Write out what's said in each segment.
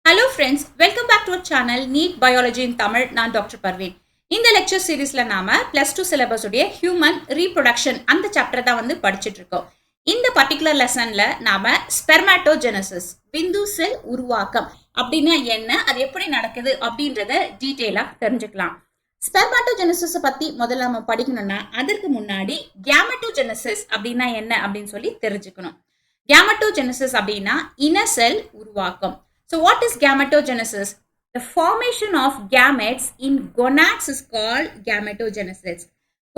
Hello friends, welcome back to our channel NEET Biology in Tamil. நான் doctor Parveen. இந்த lecture சீரீஸ்ல நாம +2 syllabus உடைய ஹியூமன் ரீப்ரொடக்ஷன் அந்த சாப்டர் தான் வந்து படிச்சிட்டு இருக்கோம். இந்த பர்టిక్యులர் லெசன்ல நாம ஸ்பெர்மாட்டோஜெனசிஸ் விந்து செல் உருவாக்கம் அப்படின்னா என்ன, அது எப்படி நடக்குது அப்படின்றத டீடைலா தெரிஞ்சுக்கலாம். ஸ்பெர்மாட்டோஜெனசிஸ் பத்தி முதல்ல நம்ம படிக்கணும்னா அதற்கு முன்னாடி கேமெட்டோஜெனசிஸ் அப்படின்னா என்ன அப்படின்னு சொல்லி தெரிஞ்சுக்கணும். கேமெட்டோஜெனசிஸ் அப்படின்னா இன செல் உருவாக்கம். So what is gametogenesis? The formation of gametes in gonads is called gametogenesis.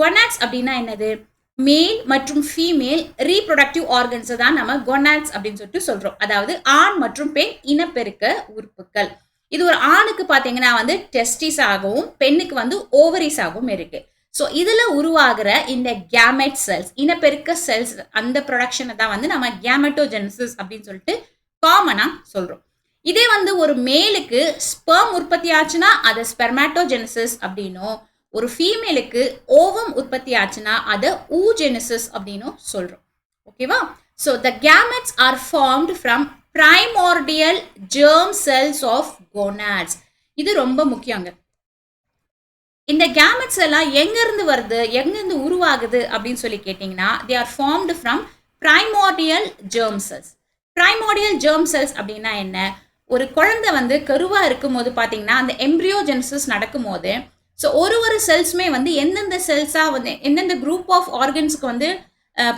Gonads அப்படின்னா என்னது? மேல் மற்றும் ஃபீமேல் ரீப்ரொடக்டிவ் ஆர்கன்ஸ் தான் நம்ம gonads அப்படின்னு சொல்லிட்டு சொல்றோம். அதாவது ஆண் மற்றும் பெண் இனப்பெருக்க உறுப்புகள். இது ஒரு ஆணுக்கு பாத்தீங்கன்னா வந்து டெஸ்டிஸ் ஆகவும் பெண்ணுக்கு வந்து ஓவரிஸ் ஆகவும் இருக்கு. ஸோ இதுல உருவாகிற இந்த கேமெட் செல்ஸ் இனப்பெருக்க செல்ஸ் அந்த ப்ரொடக்ஷனை தான் வந்து நம்ம கேமெட்டோஜெனசிஸ் அப்படின்னு சொல்லிட்டு காமனா சொல்றோம். இதே வந்து ஒரு மேலுக்கு ஸ்பெர்ம் உற்பத்தி ஆச்சுன்னா அது ஸ்பெர்மாட்டோஜெனசிஸ் அப்படின்னும், ஒரு ஃபீமேலுக்கு ஓவம் உற்பத்தி ஆச்சுன்னா அதை ஊஜெனசிஸ் அப்படின்னும் சொல்றோம். ஓகேவா? So the gametes are formed from primordial germ cells of gonads. இது ரொம்ப முக்கியங்க. இந்த கேமெட்ஸ் எல்லாம் எங்க இருந்து வருது, எங்க இருந்து உருவாகுது அப்படின்னு சொல்லி கேட்டீங்கன்னா they are formed from primordial germ cells. Primordial germ cells அப்படின்னா என்ன? ஒரு குழந்தை வந்து கருவா இருக்கும் போது பாத்தீங்கன்னா அந்த எம்ப்ரியோஜெனசிஸ் நடக்கும் போது ஸோ ஒரு செல்ஸுமே வந்து எந்தெந்த செல்ஸா வந்து எந்தெந்த குரூப் ஆஃப் ஆர்கன்ஸ்க்கு வந்து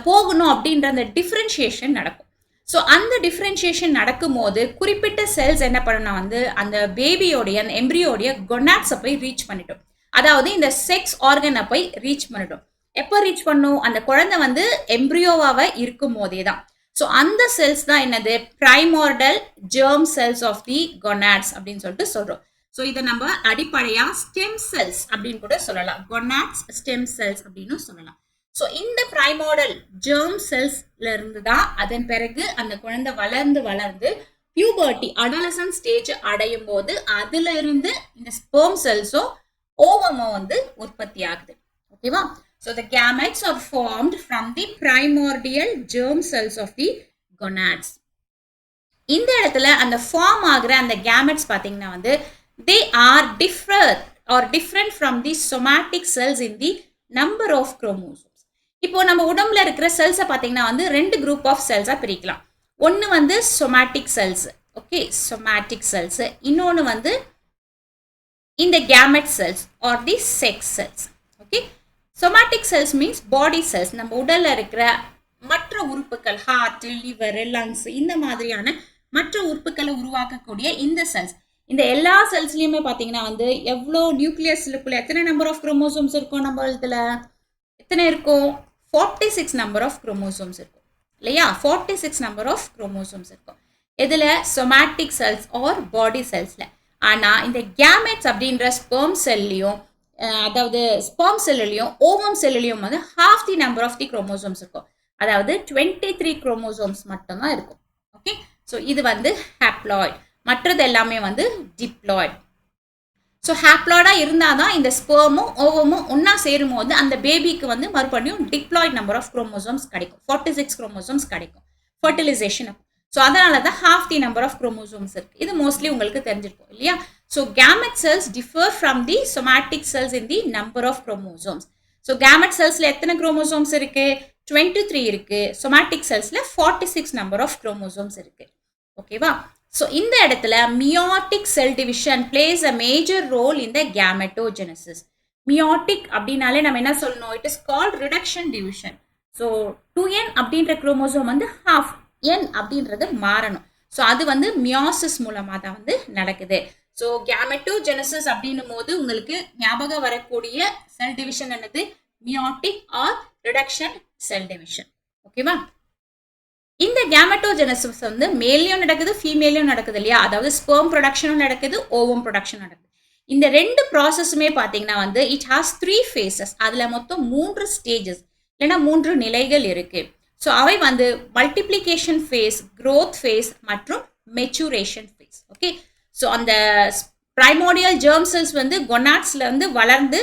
போகணும் அப்படின்ற அந்த டிஃப்ரென்ஷியேஷன் நடக்கும். ஸோ அந்த டிஃப்ரென்ஷியேஷன் நடக்கும் போது குறிப்பிட்ட செல்ஸ் என்ன பண்ணணும்னா வந்து அந்த பேபியோடைய அந்த எம்ப்ரியோடைய கொனாட்ஸை போய் ரீச் பண்ணிட்டோம். அதாவது இந்த செக்ஸ் ஆர்கனை போய் ரீச் பண்ணிட்டோம். எப்போ ரீச் பண்ணும்? அந்த குழந்தை வந்து எம்ப்ரியோவாக இருக்கும் போதே தான். ஸோ அந்த செல்ஸ் தான் என்னது? Primordial germ cells of the gonads அப்படின்னு சொல்லிட்டு சொல்றோம். ஸோ இதை நம்ம அடிப்படையா ஸ்டெம் செல்ஸ் அப்படின்னு கூட சொல்லலாம். கொனாட்ஸ் ஸ்டெம் செல்ஸ் அப்படின்னு சொல்லலாம். ஸோ இந்த பிரைமோர்டல் ஜெர்ம் செல்ஸ்ல இருந்து தான் அதன் பிறகு அந்த குழந்தை வளர்ந்து பியூபர்ட்டி அடாலசன்ட் ஸ்டேஜ் அடையும் போது அதுல இருந்து இந்த ஸ்பெர்ம் செல்ஸோ ஓவமோ வந்து உற்பத்தி ஆகுது. ஓகேவா? So the gametes are formed from the primordial germ cells of the gonads. இந்த இடத்துல அந்த ஃபார்ம் ஆகிற அந்த gametes பாத்தீங்கன்னா வந்து they are different from the somatic cells in the number of chromosomes. இப்போ நம்ம உடம்புல இருக்கிற செல்ஸை பாத்தீங்கன்னா வந்து ரெண்டு குரூப் ஆஃப் செல்ஸா பிரிக்கலாம். ஒன்னு வந்து somatic cells, okay, somatic cells. இன்னொன்னு வந்து இந்த gamete cells or the sex cells. Okay, somatic cells means body cells. நம்ம உடல்ல இருக்கிற மற்ற உறுப்புகள், ஹார்ட், லிவர், லங்ஸ், இந்த மாதிரியான மற்ற உறுப்புகளை உருவாக்கக்கூடிய இந்த செல்ஸ். இந்த எல்லா செல்ஸ்லயுமே பாத்தீங்கன்னா வந்து எவ்வளோ நியூக்ளியஸ்க்குள்ள எத்தனை நம்பர் ஆஃப் குரோமோசோம்ஸ் இருக்கும்? நம்ம இதுல எத்தனை இருக்கும்? 46 நம்பர் ஆஃப் குரோமோசோம்ஸ் இருக்கும் இல்லையா? 46 நம்பர் ஆஃப் குரோமோசோம்ஸ் இருக்கும். இதுல somatic cells ஆர் பாடி செல்ஸ்ல. ஆனா இந்த கேமெட்ஸ் அப்படின்ற ஸ்பெர்ம் செல்லையும் அதாவது ஸ்பெர்ம் செல்லையும் ஓவம் செல்லையும் வந்து half the number of the chromosomes இருக்கும். அதாவது 23 குரோமோசோம்ஸ் மட்டும்தான் இருக்கும். ஓகே, ஸோ இது வந்து ஹாப்ளாய்ட். மற்றது எல்லாமே வந்து டிப்ளாய்ட். ஸோ ஹாப்ளாய்டா இருந்தாதான் இந்த ஸ்பெர்மும் ஓவமும் ஒன்னா சேரும் போது அந்த பேபிக்கு வந்து மறுபடியும் டிப்ளாய்ட் நம்பர் ஆஃப் குரோமோசோம்ஸ் கிடைக்கும். 46 குரோமோசோம்ஸ் கிடைக்கும் ஃபர்டிலைசேஷன். ஸோ அதனால தான் half the number of chromosomes இருக்கு. இது மோஸ்ட்லி உங்களுக்கு தெரிஞ்சிருக்கும் இல்லையா? So gamete cells differ from the somatic cells in the number of chromosomes. So gamete cellsல எத்தனை குரோமோசோம்ஸ் இருக்கு? 23 இருக்கு. somatic cellsல 46 number of chromosomes இருக்கு. ஓகேவா? ஸோ இந்த இடத்துல meiotic cell division plays a major role in the gametogenesis. meiotic அப்படின்னாலே நம்ம என்ன சொல்லணும்? It is called reduction division. So 2n அப்படின்ற குரோமோசோம் வந்து half n அப்படின்றது மாறணும். ஸோ அது வந்து மியாசிஸ் மூலமா தான் வந்து நடக்குது. ஸோ கேமெட்டோஜெனசிஸ் அப்படின்னும் போது உங்களுக்கு ஞாபகம் வரக்கூடிய செல் டிவிஷன் என்னது? Meiotic or reduction cell division. ஓகேவா? இந்த கேமெட்டோஜெனசிஸ் வந்து மேல்லையும் நடக்குது, ஃபீமேலையும் நடக்குது இல்லையா? அதாவது ஸ்பெர்ம் ப்ரொடக்ஷனும் நடக்குது, ஓவம் ப்ரொடக்ஷன் நடக்குது. இந்த ரெண்டு ப்ராசஸுமே பார்த்தீங்கன்னா வந்து இட் ஹாஸ் 3 phases. அதுல மொத்தம் 3 ஸ்டேஜஸ் இல்லைன்னா 3 நிலைகள் இருக்கு. ஸோ அவை வந்து மல்டிப்ளிகேஷன் ஃபேஸ், க்ரோத் ஃபேஸ் மற்றும் மெச்சூரேஷன் ஃபேஸ். ஓகே, ஸோ அந்த பிரைமோர்டியல் ஜெர்ம் செல்ஸ் வந்து கொனாட்ஸ்ல இருந்து வளர்ந்து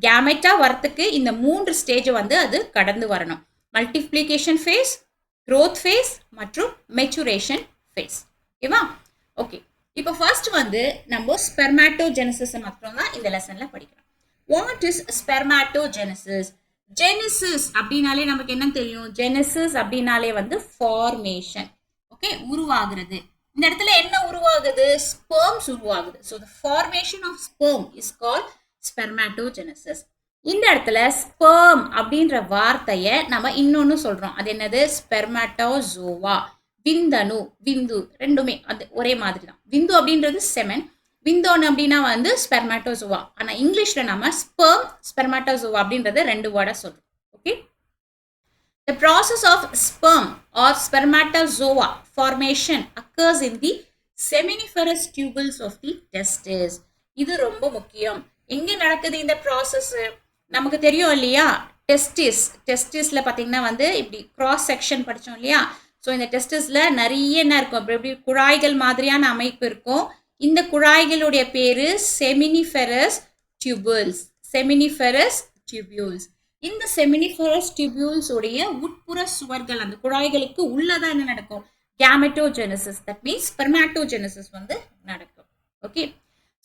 கேமெட்டா வரத்துக்கு இந்த 3 ஸ்டேஜ் வந்து அது கடந்து வரணும். மல்டிப்ளிகேஷன் ஃபேஸ், க்ரோத் ஃபேஸ் மற்றும் மெச்சூரேஷன் ஃபேஸ். ஓகேவா? ஓகே, இப்போ ஃபர்ஸ்ட் வந்து நம்ம ஸ்பெர்மாட்டோஜெனிசிஸ் மட்டும் தான் இந்த லெசன்ல படிக்கிறோம். What is ஸ்பெர்மாட்டோஜெனிசிஸ்? ஜெனிசிஸ் அப்படின்னாலே நமக்கு என்ன தெரியும்? ஜெனிசிஸ் அப்படின்னாலே வந்து ஃபார்மேஷன். ஓகே, உருவாகிறது. இந்த இடத்துல என்ன உருவாகுது? ஸ்பெர்ம்ஸ் உருவாகுது. So the formation of sperm is called spermatogenesis. இந்த இடத்துல ஸ்பெர்ம் அப்படின்ற வார்த்தையை நம்ம இன்னொன்னு சொல்றோம். அது என்னது? ஸ்பெர்மாட்டோசோவா. விந்தணு, விந்து ரெண்டுமே அது ஒரே மாதிரி தான். விந்து அப்படின்றது செமன், விந்தோன் அப்படின்னா வந்து ஸ்பெர்மாட்டோசோவா. ஆனா இங்கிலீஷ்ல நம்ம ஸ்பெர்ம், ஸ்பெர்மாட்டோசோவா அப்படின்றத ரெண்டு வேர்டா சொல்றோம். Okay, the process of sperm or spermatozoa formation occurs in the seminiferous tubules of the testes. இது ரொம்ப முக்கியம். எங்க நடக்குது இந்த ப்ராசஸ்? நமக்கு தெரியும் இல்லையா? டெஸ்டிஸ்ல பாத்தீங்கன்னா வந்து இப்படி கிராஸ் செக்ஷன் படிச்சோம் இல்லையா? ஸோ இந்த டெஸ்டிஸ்ல நிறைய என்ன இருக்கும்? அப்படி குழாய்கள் மாதிரியான அமைப்பு இருக்கும். இந்த குழாய்களுடைய பேரு செமினிஃபெரஸ் டியூபிள்ஸ். Seminiferous tubules. இந்த செமினிஃபெரஸ் டியூபிள்ஸ் உடைய உட்புற சுவர்கள், அந்த குழாய்களுக்கு உள்ளதான் என்ன நடக்கும்? கேமெட்டோஜெனிசிஸ். தட் மீன்ஸ் ஸ்பெர்மாட்டோஜெனிசிஸ் வந்து நடக்கும். ஓகே,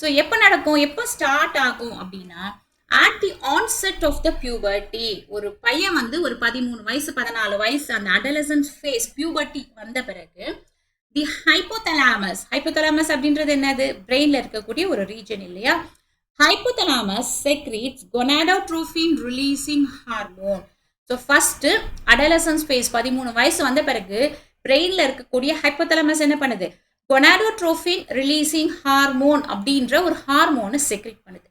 ஸோ எப்போ நடக்கும்? எப்போ ஸ்டார்ட் ஆகும் அப்படின்னா, at the onset of the puberty. ஒரு பையன் வந்து ஒரு 13 வயசு 14 வயசு அந்த adolescent phase puberty வந்த பிறகு the hypothalamus அப்படின்றது என்னது? பிரெயின்ல இருக்கக்கூடிய ஒரு ரீஜன் இல்லையா? hypothalamus secretes gonadotrophin releasing hormone. So first adolescence phase 13 வயசு வந்த பிறகு பிரெயின்ல இருக்கக்கூடிய hypothalamus என்ன பண்ணுது? gonadotrophin releasing hormone அப்படின்ற ஒரு ஹார்மோனை செக்ரேட் பண்ணுது.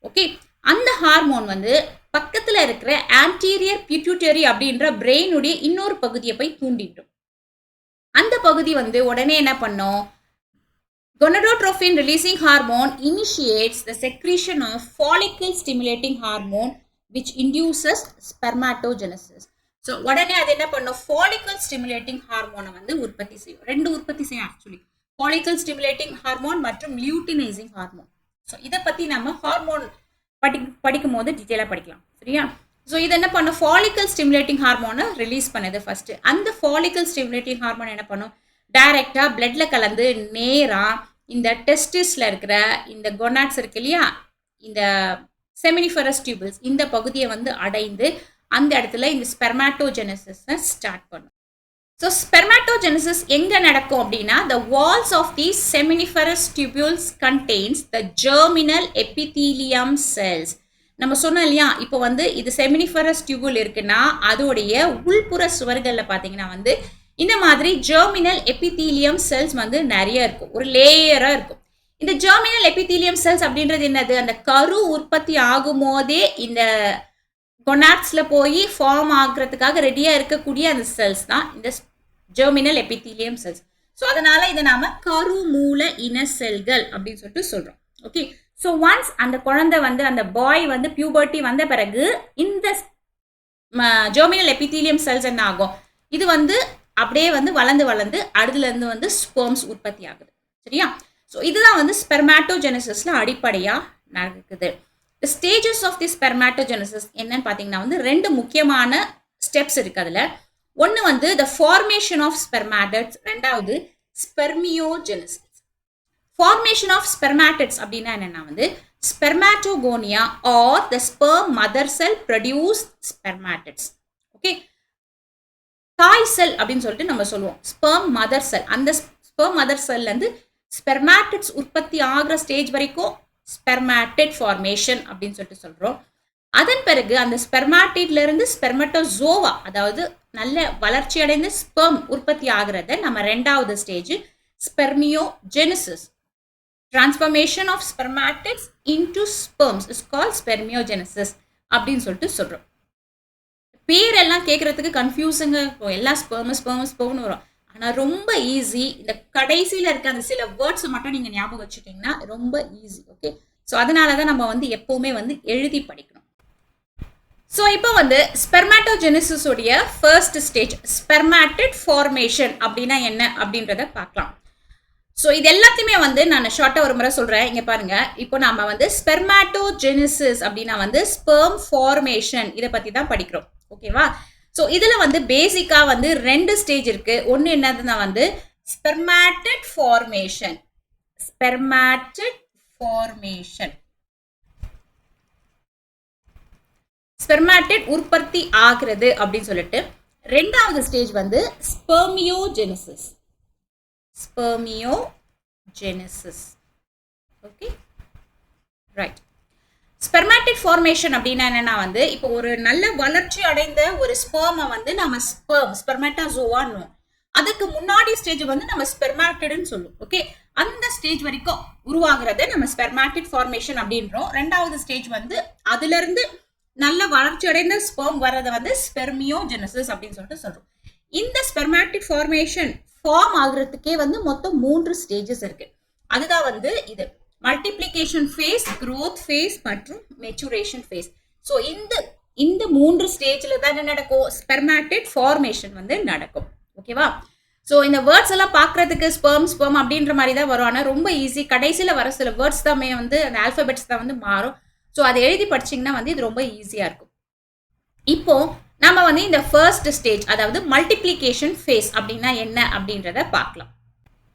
ஓகே, அந்த ஹார்மோன் வந்து பக்கத்துல இருக்கிற ஆன்டீரியர் பிட்யூட்டரி அப்படின்ற பிரெயினுடைய இன்னொரு பகுதியை போய் தூண்டிடும். அந்த பகுதி வந்து உடனே என்ன பண்ணும்? gonadotrophin releasing hormone initiates the secretion of follicle stimulating hormone which induces spermatogenesis. So உடனே அது என்ன பண்ணும்? follicle stimulating hormone வந்து உற்பத்தி செய்யும். ரெண்டு உற்பத்தி செய்யும் ஆக்சுவலி. follicle stimulating hormone மற்றும் luteinizing hormone. ஸோ இதை பத்தி நம்ம ஹார்மோன் படிக்கும் போது டீட்டெயிலாக படிக்கலாம். சரியா? ஸோ இது என்ன பண்ணும்? ஃபாலிக்கல் ஸ்டிமுலேட்டிங் ஹார்மோனை ரிலீஸ் பண்ணுது ஃபர்ஸ்ட். அந்த ஃபாலிக்கல் ஸ்டிமுலேட்டிங் ஹார்மோன் என்ன பண்ணும்? டைரக்டா பிளட்ல கலந்து நேரா இந்த டெஸ்டிஸ்ல இருக்கிற இந்த கொனாட்ஸ் இருக்கு இல்லையா? இந்த செமினிஃபெரஸ் டியூபிள்ஸ் இந்த பகுதியை வந்து அடைந்து அந்த இடத்துல இந்த ஸ்பெர்மாட்டோஜெனிசிஸை ஸ்டார்ட் பண்ணும். ஸோ ஸ்பெர்மாட்டோஜெனிசிஸ் எங்க நடக்கும் அப்படின்னா, the walls of these seminiferous tubules contains the germinal epithelium cells. நம்ம சொன்னோம் இல்லையா? இப்போ வந்து இது செமினிஃபெரஸ் டியூபுல் இருக்குன்னா அதோடைய உள்புற சுவர்கள்ல பாத்தீங்கன்னா வந்து இந்த மாதிரி ஜெர்மினல் எபிதீலியம் செல்ஸ் வந்து நிறைய இருக்கும், ஒரு லேயரா இருக்கும். இந்த ஜெர்மினல் எபிதீலியம் செல்ஸ் அப்படின்றது என்னது? அந்த கரு உற்பத்தி ஆகும் போதே இந்த கொனாட்ஸ்ல போய் ஃபார்ம் ஆகுறதுக்காக ரெடியா இருக்கக்கூடிய அந்த செல்ஸ் தான் இந்த ஜெர்மினல் எபிதீலியம் செல்ஸ். ஸோ அதனால இதை நாம கருமூல இன செல்கள் அப்படின்னு சொல்லிட்டு சொல்றோம். ஓகே, ஸோ ஒன்ஸ் அந்த குழந்தை வந்து அந்த பாய் வந்து பியூபர்ட்டி வந்த பிறகு இந்த ஜெர்மினல் எபிதீலியம் செல்ஸ் என்ன ஆகும்? இது வந்து அப்படியே வந்து வளர்ந்து அதுல இருந்து வந்து ஸ்பெர்ம்ஸ் உற்பத்தி ஆகுது. சரியா? ஸோ இதுதான் வந்து ஸ்பெர்மாட்டோஜெனிசிஸ்ல அடிப்படையா நடக்குது. The stages of the spermatogenesis என்னன்னு பாத்தீங்கன்னா வந்து ரெண்டு முக்கியமான ஸ்டெப்ஸ் இருக்கு. அதுல ஒன்னு வந்து the formation of spermatids, ரெண்டாவது spermiogenesis. formation of spermatids அப்படின்னா என்னன்னா வந்து spermatogonia or the sperm mother cell produce spermatids. Okay, தாய் செல் அப்படின்னு சொல்லிட்டு நம்ம சொல்லுவோம் ஸ்பெர்ம் மதர் செல். அந்த ஸ்பெர்ம் மதர் செல்ல இருந்து ஸ்பெர்மாட்டிட்ஸ் உற்பத்தி ஆகிற ஸ்டேஜ் வரைக்கும் ஸ்பெர்மாட்டிட் ஃபார்மேஷன் அப்படின்னு சொல்லிட்டு சொல்றோம். அதன் பிறகு அந்த ஸ்பெர்மாட்டிட்ல இருந்து ஸ்பெர்மட்டோசோவா, அதாவது நல்ல வளர்ச்சி அடைந்த ஸ்பெர்ம் உற்பத்தி ஆகிறத நம்ம ரெண்டாவது stage spermiogenesis. Transformation of spermatids into sperms is called spermiogenesis அப்படின்னு சொல்லிட்டு சொல்றோம். பேரெல்லாம் கேட்கறதுக்கு கன்ஃபியூசிங்கா இருக்கும். எல்லா ஸ்பெர்ம்னு வரும். ஆனா ரொம்ப ஈஸி. இந்த கடைசியில இருக்க அந்த சில வேர்ட்ஸ் மட்டும் நீங்க ஞாபகம் வச்சுட்டீங்கன்னா ரொம்ப ஈஸி. ஓகே, ஸோ அதனாலதான் நம்ம வந்து எப்பவுமே வந்து எழுதி படிக்கணும். ஸோ இப்போ வந்து ஸ்பெர்மாட்டோஜெனிசிஸ் உடைய ஃபர்ஸ்ட் ஸ்டேஜ் ஸ்பெர்மாட்டிட் ஃபார்மேஷன் அப்படின்னா என்ன அப்படின்றத பார்க்கலாம். ஸோ இது எல்லாத்தையுமே வந்து நான் ஷார்ட்டா ஒரு முறை சொல்றேன். இங்க பாருங்க, இப்போ நாம வந்து ஸ்பெர்மாட்டோஜெனிசிஸ் அப்படின்னா வந்து ஸ்பெர்ம் ஃபார்மேஷன் இதை பத்தி தான் படிக்கிறோம். ஓகேவா? ஸோ இதுல வந்து பேசிக்கா வந்து ரெண்டு ஸ்டேஜ் இருக்கு. ஒன்னு என்னதுன்னா வந்து spermatid formation. spermatid formation. Spermatid உற்பத்தி ஆகிறது அப்படின்னு சொல்லிட்டு ரெண்டாவது ஸ்டேஜ் வந்து spermiogenesis. Spermiogenesis. Okay, right. Spermatid formation அப்படின்னா என்னன்னா வந்து இப்போ ஒரு நல்ல வளர்ச்சி அடைந்த ஒரு ஸ்பெர்மை வந்து நம்ம ஸ்பெர்மேட்டாசோவான்னு, அதுக்கு முன்னாடி ஸ்டேஜ் வந்து நம்ம ஸ்பெர்மாட்டிட்னு சொல்லுவோம். ஓகே, அந்த ஸ்டேஜ் வரைக்கும் உருவாகிறத நம்ம ஸ்பெர்மாட்டிட் ஃபார்மேஷன் அப்படின்றோம். ரெண்டாவது ஸ்டேஜ் வந்து அதுல இருந்து நல்ல வளர்ச்சி அடைந்த ஸ்பெர்ம் வர்றத வந்து ஸ்பெர்மியோஜெனிசிஸ் அப்படின்னு சொல்லிட்டு சொல்றோம். இந்த ஸ்பெர்மாட்டிட் ஃபார்மேஷன் ஃபார்ம் ஆகுறதுக்கே வந்து மொத்தம் 3 ஸ்டேஜஸ் இருக்கு. அதுதான் வந்து இது மல்டிப்ளிகேஷன் ஃபேஸ், growth ஃபேஸ் மற்றும் மெச்சுரேஷன் ஃபேஸ். ஸோ இந்த 3 ஸ்டேஜ்ல தான் என்ன நடக்கும், ஸ்பெர்மாட்டிட் ஃபார்மேஷன் வந்து நடக்கும். ஓகேவா? ஸோ இந்த வேர்ட்ஸ் எல்லாம் பார்க்கறதுக்கு ஸ்பெர்ம் அப்படின்ற மாதிரி தான் வரும். ஆனால் ரொம்ப ஈஸி. கடைசியில் வர சில வேர்ட்ஸ் தான் வந்து அந்த ஆல்பபெட்ஸ் தான் வந்து மாறும். ஸோ அதை எழுதி படிச்சிங்கன்னா வந்து இது ரொம்ப ஈஸியாக இருக்கும். இப்போ நம்ம வந்து இந்த ஃபர்ஸ்ட் ஸ்டேஜ், அதாவது மல்டிப்ளிகேஷன் ஃபேஸ் அப்படின்னா என்ன அப்படின்றத பார்க்கலாம்.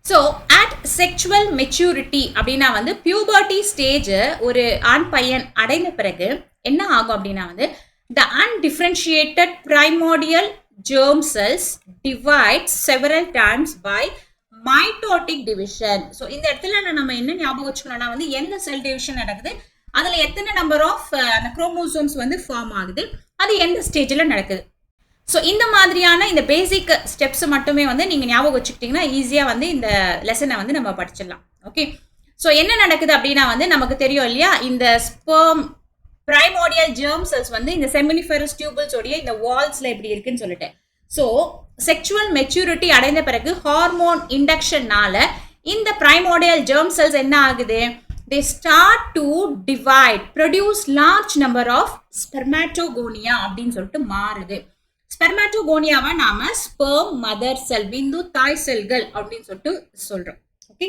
ஸோ அட் செக்சுவல் மெச்சூரிட்டி அப்படின்னா வந்து பியூபர்ட்டி ஸ்டேஜ் ஒரு ஆண் பையன் அடைந்த பிறகு என்ன ஆகும் அப்படின்னா வந்து the undifferentiated primordial germ cells divide several times by mitotic division. So இந்த இடத்துல நம்ம என்ன ஞாபகம் வச்சுக்கணும்னா வந்து எந்த செல் டிவிஷன் நடக்குது, அதுல எத்தனை நம்பர் ஆஃப் அந்த குரோமோசோம்ஸ் வந்து ஃபார்ம் ஆகுது, அது எந்த ஸ்டேஜில் நடக்குது. ஸோ இந்த மாதிரியான இந்த பேசிக் ஸ்டெப்ஸ் மட்டுமே வந்து நீங்கள் ஞாபகம் வச்சுக்கிட்டிங்கன்னா ஈஸியாக வந்து இந்த லெசனை வந்து நம்ம படிச்சிடலாம். ஓகே, ஸோ என்ன நடக்குது அப்படின்னா வந்து நமக்கு தெரியும் இல்லையா, இந்த ஸ்பெர்ம் பிரைமோடியல் ஜெர்ம் செல்ஸ் வந்து இந்த செமினிஃபெரஸ் டியூபிள்ஸோடைய இந்த வால்ஸ்ல எப்படி இருக்குன்னு சொல்லிட்டு, ஸோ செக்சுவல் மெச்சூரிட்டி அடைந்த பிறகு ஹார்மோன் இண்டக்ஷன்னால இந்த பிரைமோடியல் ஜெர்ம் செல்ஸ் என்ன ஆகுது, they start to divide, produce large number of spermatogonia அப்படின்னு சொல்லிட்டு மாறுது. ஸ்பெர்மாட்டோகோனியாவை நாம ஸ்பெர்ம் மதர் செல், விந்து தாய் செல்கள் அப்படின்னு சொல்லிட்டு சொல்றோம். ஓகே,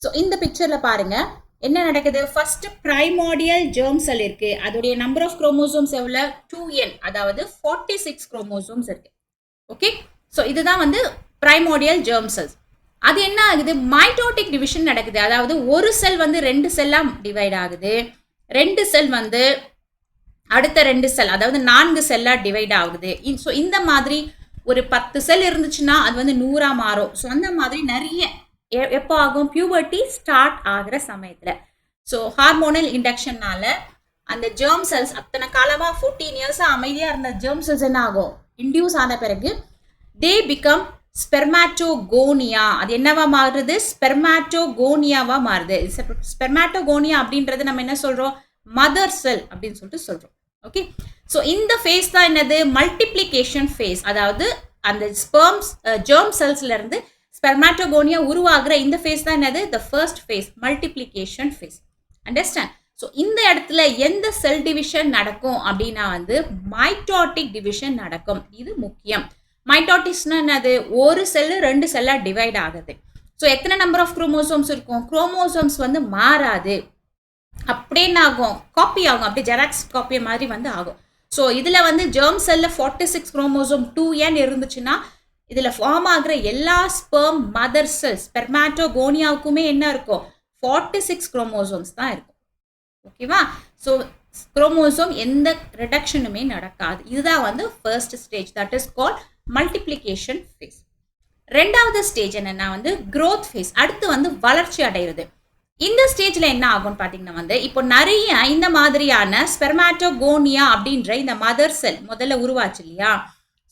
ஸோ இந்த பிக்சர்ல பாருங்க என்ன நடக்குது. ஃபர்ஸ்ட் பிரைமோடியல் ஜெர்ம் செல் இருக்கு, அதோடைய நம்பர் ஆஃப் குரோமோசோம்ஸ் எவ்வளவு, 2n, அதாவது 46 குரோமோசோம்ஸ் இருக்கு. ஓகே, ஸோ இதுதான் வந்து பிரைமோடியல் ஜெர்ம் செல்ஸ். அது என்ன ஆகுது, மைட்டோட்டிக் டிவிஷன் நடக்குது. அதாவது ஒரு செல் வந்து 2 செல்லா டிவைட் ஆகுது, 2 செல் வந்து அடுத்த 2 செல், அதாவது 4 செல்லா டிவைட் ஆகுது. ஸோ இந்த மாதிரி ஒரு 10 செல் இருந்துச்சுன்னா அது வந்து 100ஆ மாறும். ஸோ அந்த மாதிரி நிறைய எப்போ ஆகும், பியூபர்ட்டி ஸ்டார்ட் ஆகிற சமயத்தில். ஸோ ஹார்மோனல் இண்டக்ஷன்னால அந்த ஜெர்ம் செல்ஸ் அத்தனை காலமாக 14 இயர்ஸாக அமைதியாக இருந்த ஜெர்ம் செல்ஸ் என்ன ஆகும், இன்டியூஸ் ஆன பிறகு தே பிகம் ஸ்பெர்மாட்டோகோனியா. அது என்னவா மாறுது, ஸ்பெர்மாட்டோகோனியாவா மாறுது. ஸ்பெர்மாட்டோகோனியா அப்படின்றது நம்ம என்ன சொல்றோம், மதர் செல் அப்படின்னு சொல்லிட்டு சொல்றோம். ஓகே, ஸோ இந்த ஃபேஸ் தான் என்னது, மல்டிப்ளிகேஷன் ஃபேஸ். அதாவது அந்த ஸ்பெர்ம்ஸ் ஜெர்ம் செல்ஸ்ல இருந்து ஸ்பெர்மாட்டோகோனியா உருவாகிற இந்த ஃபேஸ் தான் என்னது, the first phase, multiplication phase. Understand? So இந்த இடத்துல எந்த செல் டிவிஷன் நடக்கும் அப்படின்னா வந்து மைட்டோட்டிக் டிவிஷன் நடக்கும். இது முக்கியம். மைட்டோட்டிக்ஸ்னா என்னது, ஒரு செல்லு 2 செல்லா டிவைட் ஆகுது. ஸோ எத்தனை நம்பர் ஆஃப் குரோமோசோம்ஸ் இருக்கும், குரோமோசோம்ஸ் வந்து மாறாது, அப்படியே ஆகும், காப்பி ஆகும், அப்படியே ஜெராக்ஸ் காப்பி மாதிரி வந்து ஆகும். ஸோ இதில் வந்து ஜெர்ம் செல்ல 46 குரோமோசோம் 2n இருந்துச்சுன்னா இதில் ஃபார்ம் ஆகிற எல்லா ஸ்பெர்ம் மதர் செல்ஸ் ஸ்பெர்மாட்டோகோனியாவுக்குமே என்ன இருக்கும், 46 குரோமோசோம்ஸ் தான் இருக்கும். ஓகேவா? ஸோ குரோமோசோம் எந்த ரிடக்ஷனுமே நடக்காது. இதுதான் வந்து first stage, that is called multiplication phase. ரெண்டாவது ஸ்டேஜ் என்னன்னா வந்து growth ஃபேஸ். அடுத்து வந்து வளர்ச்சி அடைகிறது. இந்த ஸ்டேஜ்ல என்ன ஆகும்னு பார்த்தீங்கன்னா வந்து இப்போ நிறைய இந்த மாதிரியான ஸ்பெர்மாட்டோகோனியா அப்படின்ற இந்த மதர் செல் முதல்ல உருவாச்சு இல்லையா.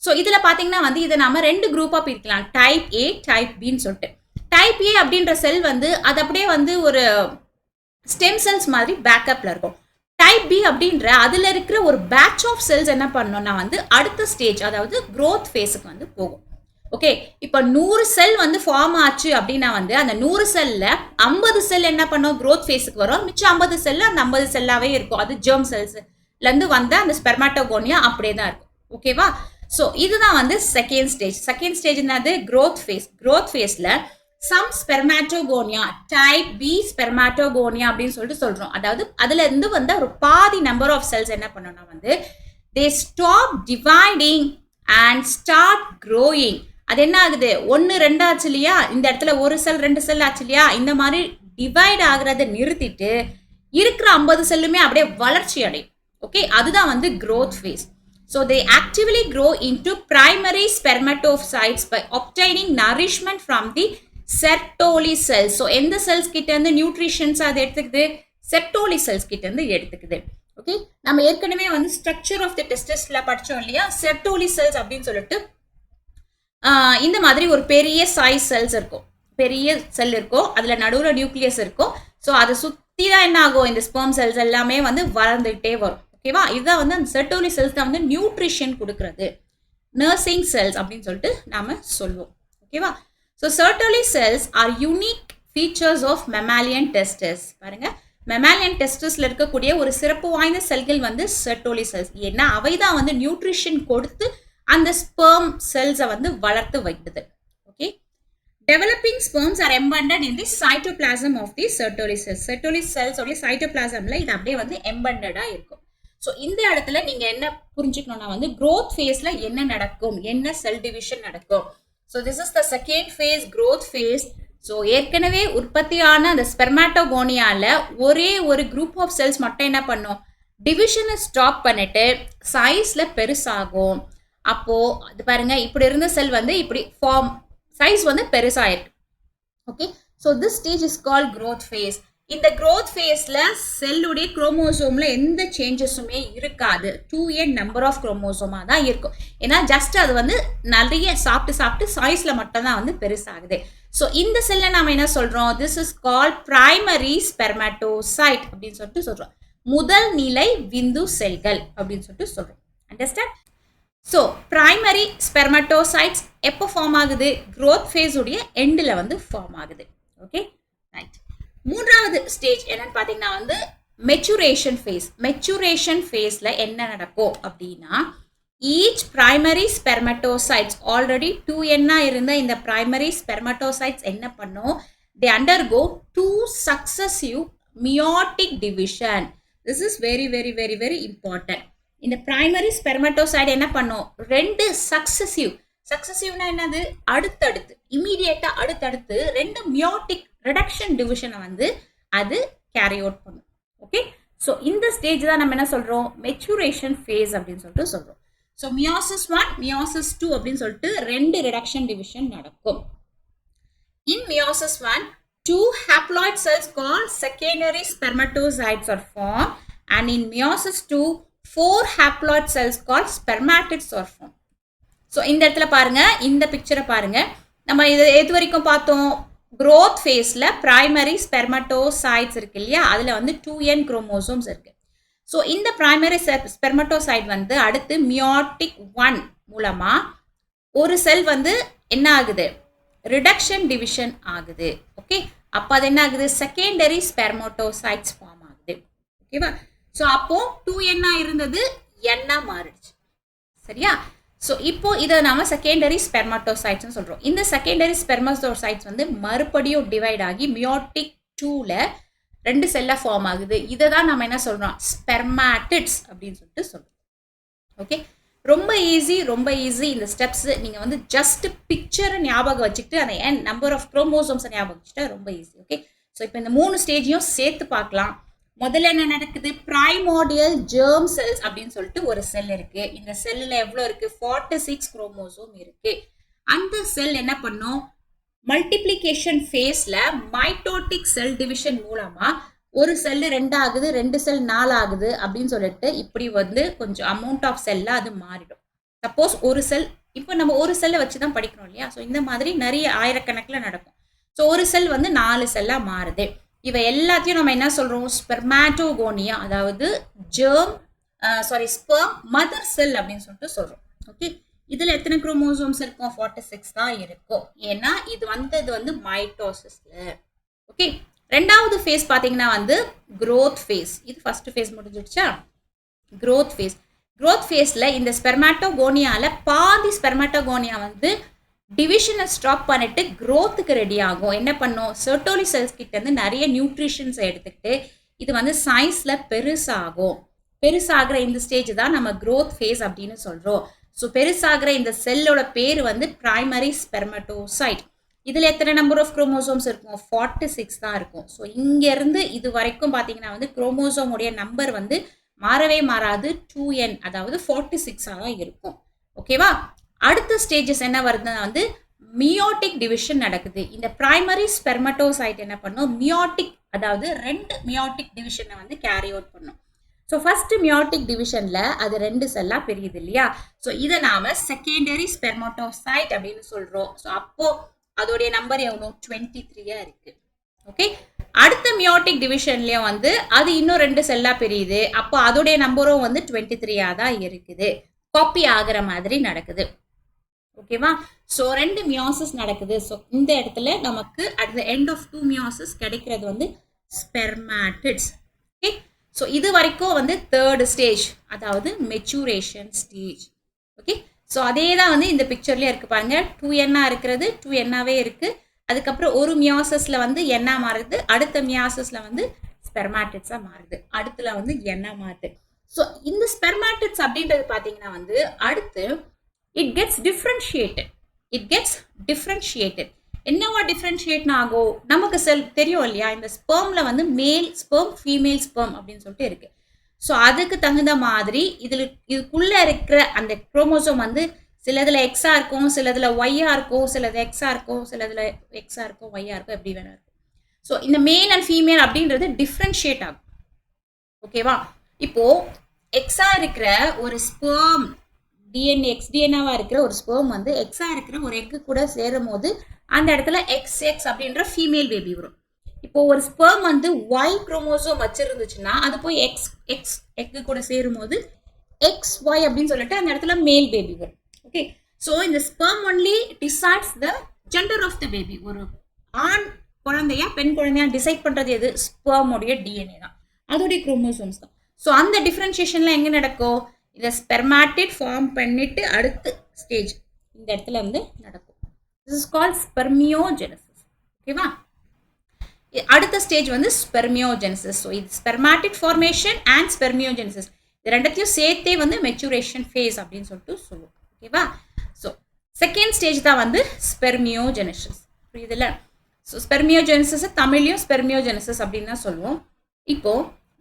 ஸோ இதில் பார்த்தீங்கன்னா வந்து இதை நாம 2 குரூப்பாக பிரிக்கலாம், டைப் ஏ டைப் பின்னு சொல்லிட்டு. டைப் ஏ அப்படின்ற செல் வந்து அது அப்படியே வந்து ஒரு ஸ்டெம் செல்ஸ் மாதிரி பேக்கப்ல இருக்கும். டைப் பி அப்படின்ற அதில் இருக்கிற ஒரு பேட்ச் ஆஃப் செல்ஸ் என்ன பண்ணணும்னா வந்து அடுத்த ஸ்டேஜ், அதாவது growth ஃபேஸுக்கு வந்து போகும். ஓகே, இப்போ 100 செல் வந்து ஃபார்ம் ஆச்சு அப்படின்னா வந்து அந்த 100 செல்ல 50 செல் என்ன பண்ணும், growth ஃபேஸுக்கு வரும். மிச்சம் 50 செல்ல அந்த 50 செல்லாவே இருக்கும். அது ஜெர்ம் செல்ஸ்லேருந்து வந்த அந்த ஸ்பெர்மாட்டோகோனியா அப்படியே தான் இருக்கும். ஓகேவா? ஸோ இதுதான் வந்து செகண்ட் ஸ்டேஜ். செகண்ட் ஸ்டேஜ் என்னது, growth ஃபேஸ். growth ஃபேஸில் சம் ஸ்பெர்மாட்டோகோனியா, டைப் பி ஸ்பெர்மாட்டோகோனியா அப்படின்னு சொல்லிட்டு சொல்றோம். அதாவது அதுல இருந்து வந்து ஒரு பாதி நம்பர் ஆஃப் செல்ஸ் என்ன பண்ணணும்னா வந்து they stop dividing and start growing. அது என்ன ஆகுது, 1 2 ஆச்சு இல்லையா, இந்த இடத்துல ஒரு செல் 2 செல் ஆச்சு இல்லையா, இந்த மாதிரி டிவைட் ஆகிறத நிறுத்திட்டு இருக்கிற 50 செல்லுமே அப்படியே வளர்ச்சி அடையும். ஓகே, அதுதான் வந்து growth phase. So they actively grow into primary spermatocytes by obtaining nourishment from the Sertoli cells. So எந்த செல்ஸ் கிட்ட இருந்து நியூட்ரிஷன்ஸ் அது எடுத்துக்குது? Sertoli செல்ஸ் கிட்ட இருந்து எடுத்துக்குது. ஓகே, நம்ம ஏற்கனவே வந்து ஸ்ட்ரக்சர் ஆஃப் தி டெஸ்டஸ்ல படிச்சோம் இல்லையா? Sertoli செல்ஸ் அப்படின்னு சொல்லிட்டு இந்த மாதிரி ஒரு பெரிய சைஸ் செல்ஸ் இருக்கும், பெரிய செல் இருக்கும், அதுல நடுவுல நியூக்ளியஸ் இருக்கும். ஸோ அதை சுத்தி தான் என்ன ஆகும், இந்த ஸ்பெர்ம் செல்ஸ் எல்லாமே வந்து வளர்ந்துகிட்டே வரும். ஓகேவா, இதுதான் வந்து அந்த Sertoli செல்ஸ் தான் வந்து நியூட்ரிஷன் கொடுக்கறது, நர்சிங் செல்ஸ் அப்படின்னு சொல்லிட்டு நாம சொல்லுவோம். ஓகேவா, so Sertoli cells are unique features of mammalian testes. பாருங்க, மெமாலியன் டெஸ்டஸ்ல இருக்கக்கூடிய ஒரு சிறப்பு வாய்ந்த செல்கள் வந்து Sertoli செல்ஸ். ஏன்னா அவை தான் வந்து நியூட்ரிஷன் கொடுத்து அந்த ஸ்பெர்ம் செல்ஸை வந்து வளர்த்து வைக்குது. Okay, developing sperms are embedded in the cytoplasm of the Sertoli cells. Sertoli cells உடைய cytoplasmல இது அப்படியே வந்து embedded இருக்கும். ஸோ இந்த இடத்துல நீங்க என்ன புரிஞ்சுக்கணும்னா வந்து growth phaseல என்ன நடக்கும், என்ன செல் டிவிஷன் நடக்கும். So this is the second phase, growth phase. So ஏற்கனவே உற்பத்தியான அந்த ஸ்பெர்மாட்டோகோனியால ஒரே ஒரு குரூப் ஆஃப் செல்ஸ் மட்டும் என்ன பண்ணும், டிவிஷனை ஸ்டாப் பண்ணிட்டு சைஸ்ல பெருசாகும். அப்போ அது பாருங்க, இப்படி இருந்த செல் வந்து இப்படி ஃபார்ம் சைஸ் வந்து பெருசாயிருக்கு. Okay, so this stage is called growth phase. இந்த growth phaseல செல்லுடைய குரோமோசோம்ல எந்த சேஞ்சஸுமே இருக்காது. 2n நம்பர் ஆஃப் குரோமோசோமா தான் இருக்கும். ஏன்னா ஜஸ்ட் அது வந்து நிறைய சாப்பிட்டு சைஸ்ல மட்டும் தான் வந்து பெருசாகுது. ஸோ இந்த செல்லை நாம என்ன சொல்றோம், திஸ் இஸ் கால்ட் பிரைமரி ஸ்பெர்மாட்டோசைட் அப்படின்னு சொல்லிட்டு சொல்றோம். முதல் நிலை விந்து செல்கள் அப்படின்னு சொல்லிட்டு சொல்றோம். அண்டர்ஸ்டாண்ட்? ஸோ பிரைமரி ஸ்பெர்மாட்டோசைட்ஸ் எப்போ ஃபார்ம் ஆகுது, growth phase உடைய எண்டில் வந்து ஃபார்ம் ஆகுது. Okay, right. மூன்றாவது ஸ்டேஜ் என்னன்னு பார்த்தீங்கன்னா வந்து மெச்சுரேஷன் ஃபேஸ். மெச்சுரேஷன் ஃபேஸில் என்ன நடக்கும் அப்படின்னா, ஈச் பிரைமரி ஸ்பெர்மட்டோசைட்ஸ் ஆல்ரெடி 2n இருந்த இந்த பிரைமரி ஸ்பெர்மட்டோசைட்ஸ் என்ன பண்ணும், they undergo 2 successive meiotic division. This is very very very very important. இந்த பிரைமரி ஸ்பெர்மட்டோசைட் என்ன பண்ணும், 2 சக்சசிவ்னா என்னது, அடுத்தடுத்து இமீடியட்டா அடுத்தடுத்து 2 மியோட்டிக் ரிடக்ஷன் டிவிஷனை வந்து அது கேரி அவுட் பண்ணும். ஓகே, ஸோ இந்த ஸ்டேஜ் தான் நம்ம என்ன சொல்றோம், மெச்சுரேஷன் ஃபேஸ் அப்படின்னு சொல்லிட்டு சொல்றோம். ஸோ மியோசிஸ் 1 மியோசிஸ் 2 அப்படின்னு சொல்லிட்டு 2 ரிடக்ஷன் டிவிஷன் நடக்கும். இன் meiosis 1 2 haploid cells called secondary spermatocytes are formed, and in meiosis 2 4 haploid cells called spermatids are formed. So இந்த இடத்துல பாருங்க, இந்த பிக்சரை பாருங்க, நம்ம இது எது வரைக்கும் பார்த்தோம், growth phaseல பிரைமரி ஸ்பெர்மட்டோசைட்ஸ் இருக்கு இல்லையா, அதுல வந்து 2n குரோமோசோம்ஸ் இருக்கு. ஸோ இந்த பிரைமரி ஸ்பெர்மட்டோசைட் வந்து அடுத்து மியோட்டிக் 1 மூலமா ஒரு செல் வந்து என்ன ஆகுது, ரிடக்ஷன் டிவிஷன் ஆகுது. ஓகே, அப்போ அது என்ன ஆகுது, செகண்டரி ஸ்பெர்மட்டோசைட்ஸ் ஃபார்ம் ஆகுது. ஓகேவா, ஸோ அப்போ 2n இருந்தது n மாறிடுச்சு. சரியா, ஸோ இப்போ இதை நாம செகண்டரி ஸ்பெர்மட்டோசைட்ஸ்னு சொல்றோம். இந்த செகண்டரி ஸ்பெர்மட்டோசைட்ஸ் வந்து மறுபடியும் டிவைட் ஆகி மியோட்டிக் 2ல 2 செல்லா ஃபார்ம் ஆகுது. இதை தான் நம்ம என்ன சொல்றோம், ஸ்பெர்மாட்டிட்ஸ் அப்படின்னு சொல்லிட்டு சொல்றோம். ஓகே, ரொம்ப ஈஸி இந்த ஸ்டெப்ஸ். நீங்க வந்து ஜஸ்ட் பிக்சரை ஞாபகம் வச்சுக்கிட்டு அந்த நம்பர் ஆஃப் குரோமோசோம்ஸை ஞாபகம் வச்சுட்டா ரொம்ப ஈஸி. ஓகே, ஸோ இப்போ இந்த 3 ஸ்டேஜையும் சேர்த்து பார்க்கலாம். முதல்ல என்ன நடக்குது, பிரைமோடியல் ஜெர்ம் செல்ஸ் அப்படின்னு சொல்லிட்டு ஒரு செல் இருக்கு. இந்த செல்லுல எவ்வளவு இருக்கு, 46 குரோமோசோம் இருக்கு. அந்த செல் என்ன பண்ணும், மல்டிப்ளிகேஷன் ஃபேஸ்ல மைட்டோட்டிக் செல் டிவிஷன் மூலமா ஒரு செல் 2 ஆகுது, 2 செல் 4 ஆகுது அப்படின்னு சொல்லிட்டு இப்படி வந்து கொஞ்சம் அமௌண்ட் ஆஃப் செல்ல அது மாறிடும். சப்போஸ் ஒரு செல், இப்போ நம்ம ஒரு செல்லை வச்சுதான் படிக்கணும் இல்லையா, ஸோ இந்த மாதிரி நிறைய ஆயிரக்கணக்கில் நடக்கும். ஸோ ஒரு செல் வந்து 4 செல்லா மாறுது. இவை எல்லாத்தையும் நம்ம என்ன சொல்றோம், ஸ்பெர்மாட்டோகோனியா, அதாவது ஸ்பெர்ம் மதர் செல் அப்படின்னு சொல்லிட்டு சொல்றோம். ஓகே, இதுல எத்தனை குரோமோசோம்ஸ் இருக்கும், 46 தான் இருக்கும். ஏன்னா இது வந்து மைட்டோசிஸ்ல. ஓகே, ரெண்டாவது ஃபேஸ் பாத்தீங்கன்னா வந்து growth phase. இது ஃபர்ஸ்ட் ஃபேஸ் முடிஞ்சிடுச்சா, growth phase. growth phaseல இந்த ஸ்பெர்மாட்டோகோனியால பாதி ஸ்பெர்மாட்டோகோனியா வந்து டிவிஷனை ஸ்டாப் பண்ணிட்டு growthக்கு ரெடி ஆகும். என்ன பண்ணும், Sertoli செல்ஸ் கிட்ட இருந்து நிறைய நியூட்ரிஷன்ஸ் எடுத்துக்கிட்டு இது வந்து சைஸ்ல பெருசாகிற இந்த ஸ்டேஜ் தான் நம்ம growth phase அப்படின்னு சொல்றோம். ஸோ பெருசாகிற இந்த செல்லோட பேர் வந்து பிரைமரி ஸ்பெர்மட்டோசைட். இதில் எத்தனை நம்பர் ஆஃப் குரோமோசோம்ஸ் இருக்கும்? 46 தான் இருக்கும். ஸோ இங்கேருந்து இது வரைக்கும் பார்த்தீங்கன்னா வந்து குரோமோசோமுடைய நம்பர் வந்து மாறவே மாறாது, 2n, அதாவது 46 தான் இருக்கும். ஓகேவா? அடுத்த ஸ்டேஜஸ் என்ன வருதுன்னா வந்து மியோட்டிக் டிவிஷன் நடக்குது. இந்த பிரைமரி ஸ்பெர்மட்டோசைட் என்ன பண்ணும்? மியோட்டிக், அதாவது 2 மியோட்டிக் டிவிஷனை வந்து கேரி அவுட் பண்ணும். ஸோ ஃபர்ஸ்ட் மியோட்டிக் டிவிஷன்ல அது 2 செல்லா பிரியுது இல்லையா? ஸோ இதை நாம செகண்டரி ஸ்பெர்மட்டோசைட் அப்படின்னு சொல்றோம். ஸோ அப்போ அதோடைய நம்பர் எவ்வளோ? 23 இருக்கு. ஓகே, அடுத்த மியோட்டிக் டிவிஷன்லயும் வந்து அது இன்னும் 2 செல்லா பிரியுது. அப்போ அதோடைய நம்பரும் வந்து 23 தான் இருக்குது. காப்பி ஆகிற மாதிரி நடக்குது. ஓகேவா? ஸோ 2 மியோசிஸ் நடக்குது. ஸோ இந்த இடத்துல நமக்கு at the end of 2 meiosis கிடைக்கிறது வந்து ஸ்பெர்மாட்டிட்ஸ். ஓகே, ஸோ இது வரைக்கும் வந்து தேர்ட் ஸ்டேஜ், அதாவது மெச்சூரேஷன் ஸ்டேஜ். ஓகே, ஸோ அதே தான் வந்து இந்த பிக்சர்லேயே இருக்கு பாருங்க. 2n இருக்கிறது 2n இருக்கு. அதுக்கப்புறம் ஒரு மியோசிஸ்ல வந்து என்ன மாறுது, அடுத்த மியோசிஸ்ல வந்து ஸ்பெர்மாட்டிட்ஸா மாறுது, அடுத்துல வந்து என்ன மாறுது. ஸோ இந்த ஸ்பெர்மாட்டிட்ஸ் அப்படின்றது பார்த்தீங்கன்னா வந்து அடுத்து it gets differentiated. என்னவா டிஃப்ரென்ஷியேட் ஆகும்? நமக்கு தெரியும் இல்லையா, இந்த ஸ்பெர்ம்ல வந்து மேல் ஸ்பெர்ம், ஃபீமேல் ஸ்பெர்ம் அப்படின்னு சொல்லிட்டு இருக்கு. ஸோ அதுக்கு தகுந்த மாதிரி இதுக்குள்ள இருக்கிற அந்த குரோமோசோம் வந்து சிலதுல எக்ஸா இருக்கும், சிலதுல ஒய்யா இருக்கும், சிலது எக்ஸா இருக்கும், சிலதுல எக்ஸா இருக்கும், ஒய்யா இருக்கும், எப்படி வேணா இருக்கும். ஸோ இந்த மேல் அண்ட் ஃபீமேல் அப்படின்றது டிஃப்ரென்ஷியேட் ஆகும். ஓகேவா? இப்போ எக்ஸா இருக்கிற ஒரு ஸ்பெர்ம் டிஎன்ஏ எக்ஸ்டிஎன்ஏவா இருக்கிற ஒரு ஸ்பெர்ம் வந்து எக்ஸா இருக்கிற ஒரு எக்கு கூட சேரும் போது அந்த இடத்துல XX அப்படின்ற ஃபீமேல் பேபி வரும். இப்போ ஒரு ஸ்பெர்ம் வந்து Y குரோமோசோம் வச்சிருந்துச்சுன்னா அது போய் X எக்கு கூட சேரும் போது XY அப்படின்னு சொல்லிட்டு அந்த இடத்துல மேல் பேபி வரும். ஓகே, ஸோ இந்த sperm only decides the gender of the baby. ஒரு ஆண் குழந்தையா பெண் குழந்தையா டிசைட் பண்றது எது? ஸ்பெர்மோடைய டிஎன்ஏ தான், அதோடைய குரோமோசோம்ஸ் தான். ஸோ அந்த டிஃப்ரென்ஷியேஷன்ல எங்க நடக்கும்? இந்த ஸ்பெர்மாட்டிட் ஃபார்ம் பண்ணிட்டு அடுத்த ஸ்டேஜ் இந்த இடத்துல வந்து நடக்கும். This is called spermiogenesis. ஓகேவா? அடுத்த ஸ்டேஜ் வந்து ஸ்பெர்மியோஜெனசிஸ். ஸோ இது ஸ்பெர்மாட்டிட் ஃபார்மேஷன் அண்ட் ஸ்பெர்மியோஜெனசிஸ் இது ரெண்டத்தையும் சேர்த்தே வந்து மெச்சூரேஷன் ஃபேஸ் அப்படின்னு சொல்லிட்டு சொல்லுவோம். ஓகேவா? ஸோ செகண்ட் ஸ்டேஜ் தான் வந்து ஸ்பெர்மியோஜெனசிஸ். புரியுதுல்ல? ஸோ ஸ்பெர்மியோஜெனசிஸ் தமிழ்லையும் ஸ்பெர்மியோஜெனசிஸ் அப்படின்னு தான் சொல்லுவோம். இப்போ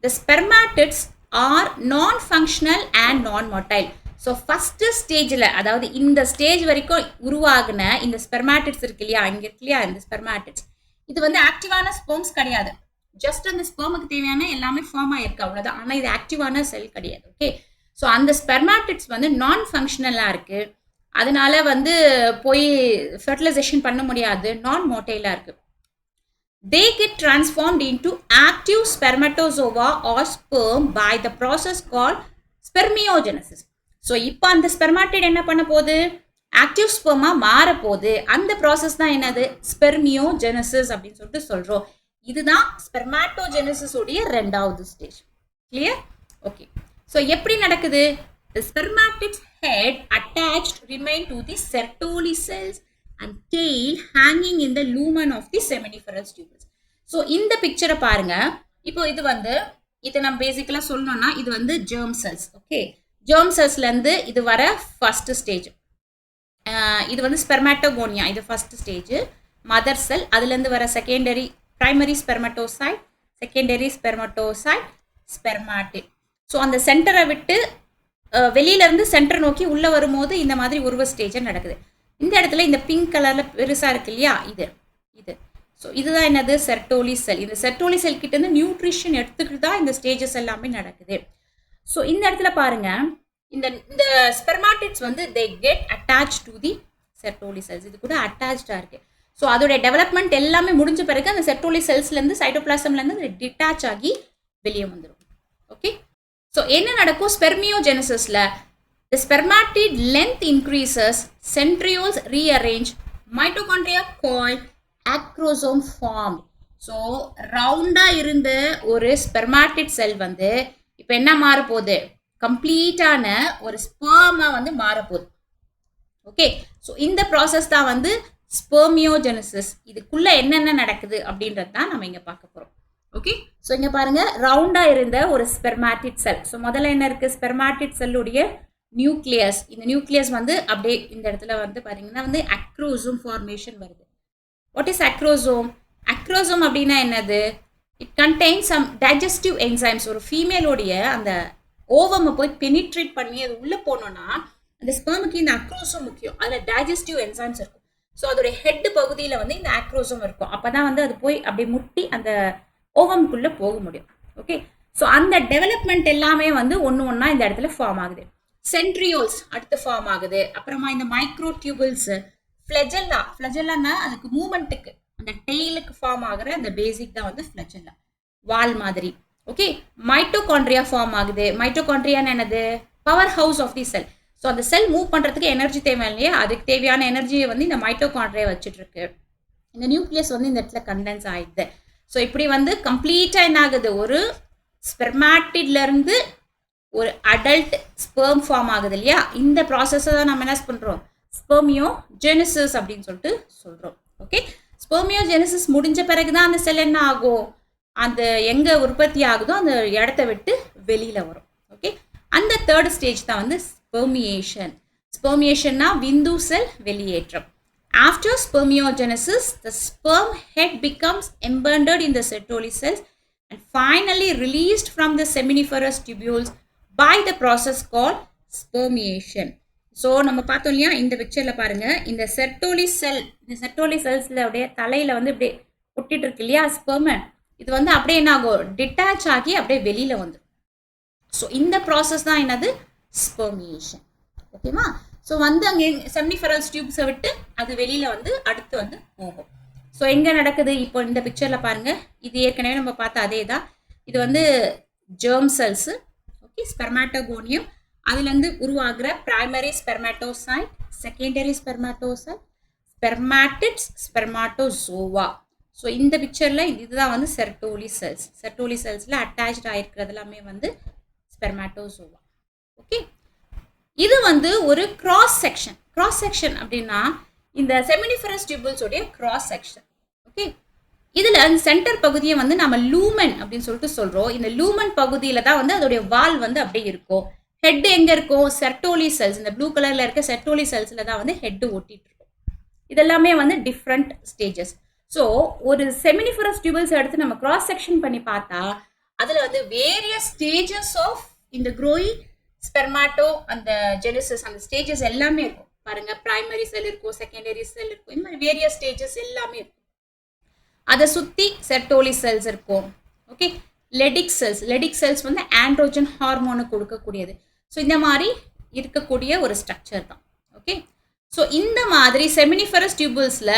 the spermatids are non-functional and non-motile. So first ஸ்டேஜில், அதாவது இந்த ஸ்டேஜ் வரைக்கும் உருவாகின இந்த ஸ்பெர்மாட்டிட்ஸ் இருக்கு இல்லையா, இங்கே இருக்கு இல்லையா இந்த ஸ்பெர்மாட்டிட்ஸ், இது வந்து ஆக்டிவான ஸ்பெர்ம்ஸ் கிடையாது. ஜஸ்ட் அந்த ஸ்பெர்முக்கு தேவையான எல்லாமே ஃபார்ம் ஆயிருக்கு, அவ்வளோதான். ஆனால் இது ஆக்டிவான செல் கிடையாது. ஓகே, ஸோ அந்த ஸ்பெர்மாட்டிட்ஸ் வந்து நான் ஃபங்க்ஷனலாக இருக்கு, அதனால வந்து போய் ஃபெர்டிலைசேஷன் பண்ண முடியாது, நான் மோட்டைலாக இருக்கு. They get transformed into active spermatozoa or sperm by the process called spermiogenesis. So இப்போ அந்த ஸ்பெர்மாட்டிட் என்ன பண்ண போகுது? ஆக்டிவ் ஸ்பெர்மா மாற போகுது. அந்த ப்ராசஸ் தான் என்னது? ஸ்பெர்மியோஜெனசிஸ் அப்படின்னு சொல்லிட்டு சொல்றோம். இதுதான் ஸ்பெர்மாட்டோஜெனசிஸ் உடைய 2வது ஸ்டேஜ். கிளியர்? ஓகே, ஸோ எப்படி நடக்குது? The spermatid's head attached remain to the Sertoli cells and tail hanging in the lumen of the seminiferous tubules. So இந்த பிக்சரை பாருங்க. இப்போ இது வந்து இதை நம்ம பேசிக்கலா சொல்லணும்னா இது வந்து ஜெர்ம் செல்ஸ். ஓகே, ஜெர்ம் செல்ஸ்லேருந்து இது வர ஃபர்ஸ்ட் ஸ்டேஜ். இது வந்து ஸ்பெர்மாட்டோகோனியா, இது ஃபர்ஸ்ட் ஸ்டேஜ் மதர் செல். அதுலேருந்து வர செகண்டரி பிரைமரி ஸ்பெர்மட்டோசைட், செகண்டரி ஸ்பெர்மட்டோசைட், ஸ்பெர்மாட்டிட். ஸோ அந்த சென்டரை விட்டு வெளியிலேருந்து சென்டர் நோக்கி உள்ளே வரும்போது இந்த மாதிரி உருவ ஸ்டேஜ் நடக்குது. இந்த இடத்துல இந்த பிங்க் கலரில் பெருசாக இருக்கு இல்லையா, இது ஸோ இதுதான் என்னது? செர்டோலி செல். இந்த செர்டோலி செல் கிட்ட இருந்து நியூட்ரிஷன் எடுத்துக்கிட்டு தான் இந்த ஸ்டேஜஸ் எல்லாமே நடக்குது. ஸோ இந்த இடத்துல பாருங்க, இந்த ஸ்பெர்மாட்டிட்ஸ் வந்து they get attach to the Sertoli cells. இது கூட அட்டாச்சாக இருக்கு. ஸோ அதோடைய டெவலப்மெண்ட் எல்லாமே முடிஞ்ச பிறகு அந்த செர்டோலி செல்ஸ்லேருந்து சைட்டோபிளாசம்லேருந்து டிட்டாச் ஆகி வெளியே வந்துடும். ஓகே, ஸோ என்ன நடக்கும் ஸ்பெர்மியோஜெனசிஸில்? The spermatid length increases, centrioles rearrange, mitochondria coil, acrosome formed. So ரவுண்டாக இருந்த ஒரு ஸ்பெர்மாட்டிட் செல் வந்து இப்போ என்ன மாறப்போகுது? கம்ப்ளீட்டான ஒரு ஸ்பெர்மா வந்து மாறப்போகுது. ஓகே, ஸோ இந்த ப்ராசஸ் தான் வந்து ஸ்பெர்மியோஜெனசிஸ். இதுக்குள்ள என்னென்ன நடக்குது அப்படின்றது தான் நம்ம இங்கே பார்க்க போகிறோம். ஓகே, ஸோ இங்கே பாருங்க, ரவுண்டாக இருந்த ஒரு ஸ்பெர்மாட்டிட் செல். ஸோ முதல்ல என்ன இருக்கு? ஸ்பெர்மாட்டிட் செல்லுடைய நியூக்ளியஸ். இந்த நியூக்ளியஸ் வந்து அப்படியே இந்த இடத்துல வந்து பாத்தீங்கன்னா வந்து அக்ரோசோம் ஃபார்மேஷன் வருது. What is acrosome? அக்ரோசோம் அப்படின்னா என்னது? It contains some digestive enzymes. ஒரு ஃபீமேலோடைய அந்த ஓவமை போய் பெனிட்ரேட் பண்ணி அது உள்ளே போனோம்னா அந்த ஸ்பெர்முக்கு இந்த அக்ரோசோம் முக்கியம். அதில் டைஜஸ்டிவ் என்சைம்ஸ் இருக்கும். ஸோ அதோடைய ஹெட் பகுதியில் வந்து இந்த ஆக்ரோசோம் இருக்கும். அப்போ தான் வந்து அது போய் அப்படியே முட்டி அந்த ஓவம்குள்ளே போக முடியும். ஓகே, ஸோ அந்த டெவலப்மெண்ட் எல்லாமே வந்து ஒன்று ஒன்றா இந்த இடத்துல ஃபார்ம் ஆகுது. சென்ட்ரியோல்ஸ் அடுத்து ஃபார்ம் ஆகுது. அப்புறமா இந்த மைக்ரோ டியூபிள்ஸ், ஃப்ளஜெல்லான்னா அதுக்கு மூமெண்ட்டுக்கு அந்த டெய்லுக்கு ஃபார்ம் ஆகிற அந்த பேசிக் தான் வந்து ஃப்ளஜெல்லா, வால் மாதிரி. ஓகே, மைட்டோகாண்ட்ரியா ஃபார்ம் ஆகுது. மைட்டோகாண்ட்ரியான்னு என்னது? Power house of the cell. So அந்த செல் மூவ் பண்ணுறதுக்கு எனர்ஜி தேவை இல்லையா? அதுக்கு தேவையான எனர்ஜியை வந்து இந்த மைட்டோகாண்ட்ரியா வச்சுட்டு இருக்கு. இந்த நியூக்ளியஸ் வந்து இந்த இடத்துல கண்டென்ஸ் ஆயிடுது. ஸோ இப்படி வந்து கம்ப்ளீட்டாக என்ன ஆகுது? ஒரு ஸ்பெர்மாட்டிட்லேருந்து ஒரு அடல்ட் ஸ்பெர்ம் ஃபார்ம் ஆகுது இல்லையா? இந்த ப்ராசஸை தான் நம்ம என்ன பண்ணுறோம்? ஸ்பெர்மியோஜெனிசிஸ் அப்படின்னு சொல்லிட்டு சொல்கிறோம். ஓகே, ஸ்பெர்மியோஜெனிசிஸ் முடிஞ்ச பிறகு தான் அந்த செல் என்ன ஆகும்? அந்த எங்கே உற்பத்தி ஆகுதோ அந்த இடத்த விட்டு வெளியில் வரும். ஓகே, அந்த தேர்ட் ஸ்டேஜ் தான் வந்து ஸ்பெர்மியேஷன். ஸ்பெர்மியேஷன்னா விந்து செல் வெளியேற்றம். After spermiogenesis, the sperm head becomes embedded in the Sertoli cells and finally released from the seminiferous tubules by the process called spermiation. So நம்ம பார்த்தோம் இல்லையா, இந்த பிக்சரில் பாருங்கள், இந்த செர்டோலி செல், இந்த செர்டோலி செல்ஸில் அப்படியே தலையில் வந்து இப்படியே ஒட்டிட்டு இருக்கு இல்லையா ஸ்பெர்மை, இது வந்து அப்படியே என்ன ஆகும்? டிட்டாச் ஆகி அப்படியே வெளியில் வந்துடும். ஸோ இந்த ப்ராசஸ் தான் என்னது? ஸ்பெர்மியேஷன். ஓகேவா? ஸோ வந்து அங்கே செமினிஃபரஸ் டியூப்ஸை விட்டு அது வெளியில் வந்து அடுத்து வந்து போகும். ஸோ எங்கே நடக்குது? இப்போ இந்த பிக்சரில் பாருங்கள், இது ஏற்கனவே நம்ம பார்த்த அதே தான். இது வந்து ஜெர்ம் செல்ஸு. ஓகே, ஸ்பெர்மாட்டோகோனியம், அதுலேருந்து உருவாகிற பிரைமரி ஸ்பெர்மாட்டோசைட், செகண்டரி ஸ்பெர்மாட்டோசைட், ஸ்பெர்மாட்டிட்ஸ், ஸ்பெர்மாட்டோசோவா. ஸோ இந்த பிக்சரில் இதுதான் வந்து செர்டோலி செல்ஸ். செர்டோலி செல்ஸில் அட்டாச்சாக இருக்கிறது எல்லாமே வந்து ஸ்பெர்மாட்டோசோவா. ஓகே, இது வந்து ஒரு கிராஸ் செக்ஷன். கிராஸ் செக்ஷன் அப்படின்னா இந்த செமினிஃபரஸ் டியூபிள்ஸோடைய கிராஸ் செக்ஷன். ஓகே, இதில் அந்த சென்டர் பகுதியை வந்து நம்ம லூமன் அப்படின்னு சொல்லிட்டு சொல்கிறோம். இந்த லூமன் பகுதியில் தான் வந்து அதோடைய வால் வந்து அப்படியே இருக்கும். ஹெட் எங்கே இருக்கும்? செர்டோலி செல்ஸ், இந்த ப்ளூ கலரில் இருக்க செர்டோலி செல்ஸில் தான் வந்து ஹெட்டு ஒட்டிட்டு இருக்கும். இதெல்லாமே வந்து டிஃப்ரெண்ட் ஸ்டேஜஸ். ஸோ ஒரு செமினிஃபரஸ் டியூபிள்ஸ் எடுத்து நம்ம கிராஸ் செக்ஷன் பண்ணி பார்த்தா அதில் வந்து வேரியஸ் ஸ்டேஜஸ் ஆஃப் இந்த க்ரோயிங் ஸ்பெர்மாட்டோ அந்த ஜெனிசிஸ் அந்த ஸ்டேஜஸ் எல்லாமே இருக்கும். பாருங்க, பிரைமரி செல் இருக்கும், செகண்டரி செல் இருக்கும், இந்த மாதிரி வேரியஸ் ஸ்டேஜஸ் எல்லாமே இருக்கும். அதை சுற்றி செர்டோலி செல்ஸ் இருக்கும். ஓகே, லெடிக் செல்ஸ் வந்து ஆண்ட்ரோஜன் ஹார்மோனை கொடுக்கக்கூடியது. ஸோ இந்த மாதிரி இருக்கக்கூடிய ஒரு ஸ்ட்ரக்சர் தான். ஓகே, ஸோ இந்த மாதிரி செமினிஃபரஸ் டியூபிள்ஸில்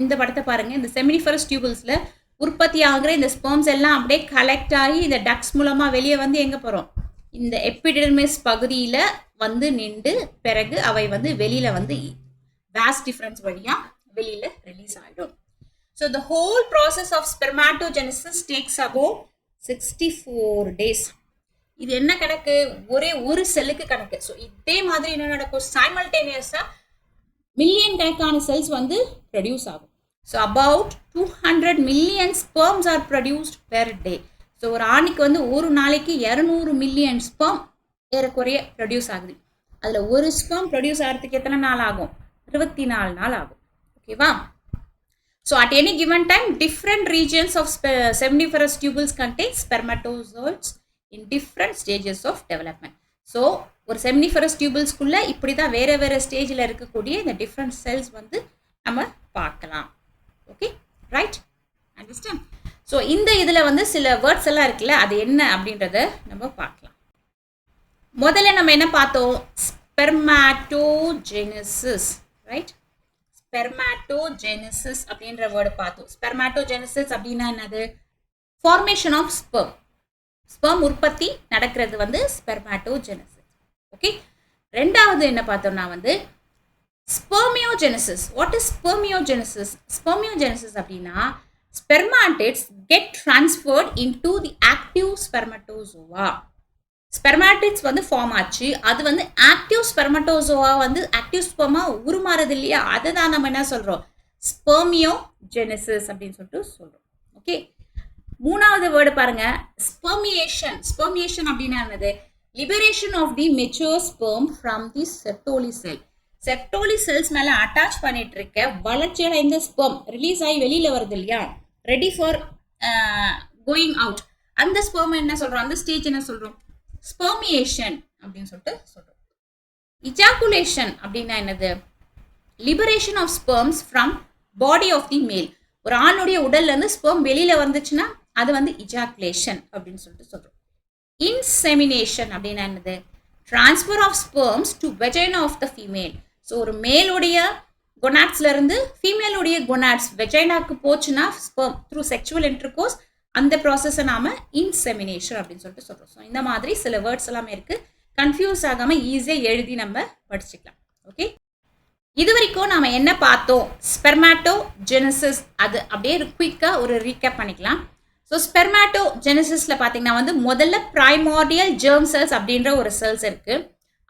இந்த படத்தை பாருங்கள், இந்த செமினிஃபரஸ் டியூபிள்ஸில் உற்பத்தி ஆகிற இந்த ஸ்பெர்ம்ஸ் எல்லாம் அப்படியே கலெக்ட் ஆகி இந்த டக்ஸ் மூலமாக வெளியே வந்து எங்கே போகிறோம்? இந்த எபிடெர்மிஸ் பகுதியில் வந்து நின்று பிறகு அவை வந்து வெளியில் வந்து வாஸ் டிஃபரன்ஸ் வழியாக வெளியில் ரிலீஸ் ஆகிடும். So the whole process of spermatogenesis takes about 64 days. இது என்ன கணக்கு? ஒரே ஒரு செல்லுக்கு கணக்கு. ஸோ இதே மாதிரி என்ன நடக்கும்? சைமல்டேனியஸாக மில்லியன் கணக்கான செல்ஸ் வந்து ப்ரொடியூஸ் ஆகும். So about 200 million sperms R produced per day. So ஒரு ஆணுக்கு வந்து ஒரு நாளைக்கு 200 million ஸ்பெர்ம் ஏறக்குறைய ப்ரொடியூஸ் ஆகுது. அதில் ஒரு ஸ்பெர்ம் ப்ரொடியூஸ் ஆகிறதுக்கு எத்தனை நாள் ஆகும்? 24 நாள் ஆகும். ஓகேவா? So at any given time different regions of seminiferous tubules contain spermatozoids in different stages of development. So ஒரு செமினிஃபரஸ் டியூபிள்ஸ்குள்ளே இப்படி தான் வேறு வேறு ஸ்டேஜில் இருக்கக்கூடிய இந்த டிஃப்ரெண்ட் செல்ஸ் வந்து நம்ம பார்க்கலாம். Okay, right, understand? ஸோ இந்த இதில் வந்து சில வேர்ட்ஸ் எல்லாம் இருக்குல்ல, அது என்ன அப்படின்றத நம்ம பார்க்கலாம். முதல்ல நம்ம என்ன பார்த்தோம்? ஸ்பெர்மாட்டோஜெனிசிஸ், ரைட்? ஸ்பெர்மாட்டோஜெனிசிஸ் அப்படின்ற வேர்டு பார்த்தோம். ஸ்பெர்மாட்டோஜெனிசிஸ் அப்படின்னா என்னது? Formation of sperm. ஸ்பெர்ம் உற்பத்தி நடக்கிறது வந்து ஸ்பெர்மாட்டோஜெனிசிஸ். ஓகே, ரெண்டாவது என்ன பார்த்தோம்னா வந்து spermiogenesis. What is spermiogenesis? Spermiogenesis அப்படின்னா spermatids get transferred into the active spermatozoa. Spermatids வந்து ஃபார்ம் ஆச்சு, அது வந்து ஆக்டிவ் ஸ்பெர்மட்டோசோவா வந்து ஆக்டிவ் ஸ்பெர்மா உருமாறுது இல்லையா, அதை தான் நம்ம என்ன சொல்கிறோம்? ஸ்பெர்மியோஜெனிசிஸ் அப்படின்னு சொல்லிட்டு சொல்கிறோம். ஓகே, மூணாவது வேர்டு பாருங்க, ஸ்பெர்மியேஷன். ஸ்பெர்மியேஷன் அப்படின்னா என்னது? Liberation of the mature sperm from the Sertoli cell. Sertoli cells மேல அட்டாச் பண்ணிட்டு இருக்க வளர்ச்சி அடைந்த ஸ்பெர்ம் ரிலீஸ் ஆகி வெளியில வருது இல்லையா, ரெடி ஃபார் கோயிங் அவுட். அந்த ஸ்பெர்ம் என்ன சொல்றோம், அந்த ஸ்டேஜ் என்ன சொல்றோம், ஸ்பெர்மியேஷன் அப்படின்னு சொல்லிட்டு சொல்றோம். இஜாகுலேஷன் அப்படின்னா என்னது, liberation of sperms from body of the male. ஒரு ஆணுடைய உடல்ல இருந்து ஸ்பெர்ம் வெளியில வந்துச்சுன்னா அது வந்து இஜாகுலேஷன் அப்படின்னு சொல்லிட்டு சொல்றோம். இன்செமினேஷன் அப்படின்னா என்னது, transfer of sperms to vagina of the female. So ஒரு மேலுடைய கொனாட்ஸ்ல இருந்து ஃபீமேலுடைய கொனாட்ஸ் வெஜைனாக்கு போச்சுன்னா ஸ்பெர்ம் த்ரூ செக்ஷுவல் இன்டர்கோர்ஸ், அந்த ப்ராசஸை நாம இன்செமினேஷன் அப்படின்னு சொல்லிட்டு சொல்றோம். ஸோ இந்த மாதிரி சில வேர்ட்ஸ் எல்லாமே இருக்கு, கன்ஃபியூஸ் ஆகாம ஈஸியா எழுதி நம்ம படிச்சுக்கலாம். ஓகே, இது வரைக்கும் நாம என்ன பார்த்தோம், ஸ்பெர்மாட்டோஜெனசிஸ். அது அப்படியே குயிக்கா ஒரு ரீகேப் பண்ணிக்கலாம். ஸோ ஸ்பெர்மாட்டோஜெனசிஸ்ல பார்த்தீங்கன்னா வந்து முதல்ல பிரைமார்டியல் ஜெர்ம் செல்ஸ் அப்படின்ற ஒரு செல்ஸ் இருக்கு.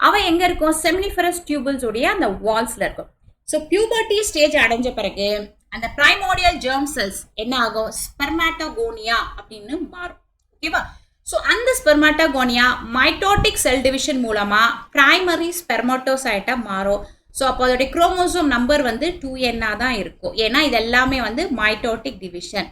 அவ எங்க இருக்கும், செமினிஃபரஸ் டியூபிள்ஸ் உடைய அந்த வால்ஸ்ல இருக்கும். ஸோ பியூபர்ட்டி ஸ்டேஜ் அடைஞ்ச பிறகு அந்த பிரைமார்டியல் ஜெர்ம் செல்ஸ் என்ன ஆகும், ஸ்பெர்மாட்டோகோனியா அப்படின்னு மாறும். ஓகேவா, ஸோ அந்த ஸ்பெர்மாட்டோகோனியா மைட்டோட்டிக் செல் டிவிஷன் மூலமா பிரைமரி ஸ்பெர்மாட்டோசைட்டா மாறும். ஸோ அப்போ அதோடைய குரோமோசோம் நம்பர் வந்து 2n தான் இருக்கும், ஏன்னா இது எல்லாமே வந்து மைட்டோட்டிக் டிவிஷன்.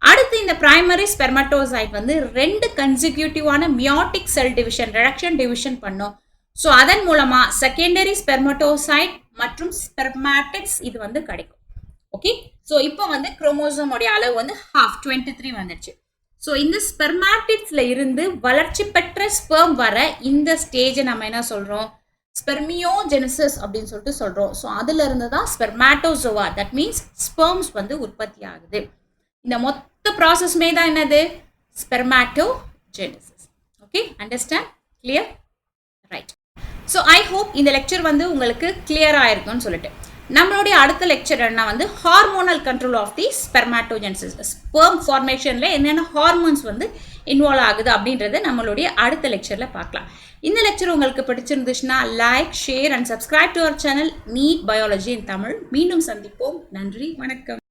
அடுத்து இந்த பிரைமரி ஸ்பெர்மாட்டோசைட் வந்து 2 கன்சிக்யூட்டிவான meiotic cell division, reduction division பண்ணும். ஸோ அதன் மூலமா செகண்டரி ஸ்பெர்மாட்டோசைட் மற்றும் ஸ்பெர்மாட்டிட்ஸ் இது வந்து கிடைக்கும். ஓகே, ஸோ இப்போ வந்து குரோமோசோமுடைய அளவு வந்து 23 வந்துடுச்சு. ஸோ இந்த ஸ்பெர்மாட்டிட்ஸ்ல இருந்து வளர்ச்சி பெற்ற ஸ்பெர்ம் வர இந்த ஸ்டேஜை நம்ம என்ன சொல்றோம், ஸ்பெர்மியோஜெனசிஸ் அப்படின்னு சொல்லிட்டு சொல்றோம். ஸோ அதுல இருந்து தான் ஸ்பெர்மாட்டோசோவா, தட் மீன்ஸ் ஸ்பெர்ம்ஸ் வந்து உற்பத்தி ஆகுது. இந்த மொத்த ப்ராசஸ்மே தான் என்னது, spermatogenesis. Okay, understand, clear, right. So I hope இந்த லெக்சர் வந்து உங்களுக்கு கிளியர் ஆயிருக்கும்னு சொல்லிட்டு, நம்மளுடைய அடுத்த லெக்சர் என்ன வந்து hormonal control of the spermatogenesis, sperm ஃபார்மேஷன்ல என்னென்ன ஹார்மோன்ஸ் வந்து இன்வால்வ் ஆகுது அப்படின்றத நம்மளுடைய அடுத்த லெக்சர்ல பார்க்கலாம். இந்த லெக்சர் உங்களுக்கு பிடிச்சிருந்துச்சுன்னா like, share and subscribe to our channel NEET biology in Tamil. மீண்டும் சந்திப்போம். நன்றி, வணக்கம்.